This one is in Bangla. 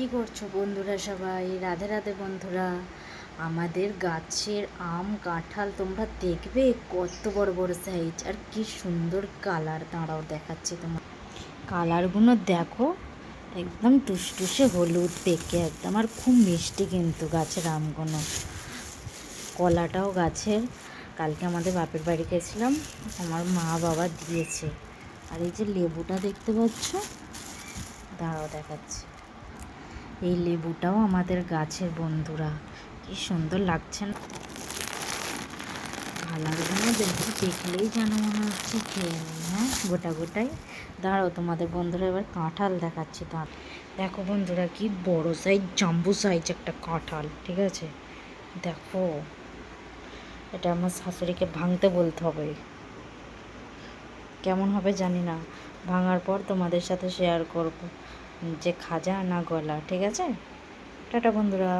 কি করছো বন্ধুরা? সবাই রাধে রাধে বন্ধুরা। আমাদের গাছের আম কাঁঠাল তোমরা দেখবে, কত বড় বড় সাইজ আর কি সুন্দর কালার। দাঁড়াও দেখাচ্ছি তোমার কালারগুলো, দেখো একদম টুসটুসে হলুদ পেকে একদম, আর খুব মিষ্টি কিন্তু গাছের আমগুলো। কলাটাও গাছের, কালকে আমাদের বাপের বাড়ি গেছিলাম, আমার মা বাবা দিয়েছে। আর এই যে লেবুটা দেখতে পাচ্ছ, দাঁড়াও দেখাচ্ছি, এই লেবুটাও আমাদের গাছের বন্ধুরা। কি সুন্দর লাগছে না কালারগুলো? দেখলেই যেন মনে হচ্ছে খেয়ে নেই। হ্যাঁ, গোটা গোটাই। দাঁড়াও তোমাদের বন্ধুরা এবার কাঁঠাল দেখাচ্ছি। দেখো বন্ধুরা, কি বড় সাইজ, জাম্বু সাইজ একটা কাঁঠাল। ঠিক আছে, দেখো এটা আমার শাশুড়িকে ভাঙতে বলতে হবে, কেমন হবে জানি না। ভাঙার পর তোমাদের সাথে শেয়ার করব যে খাজা না গলা। ঠিক আছে, টাটা বন্ধুরা।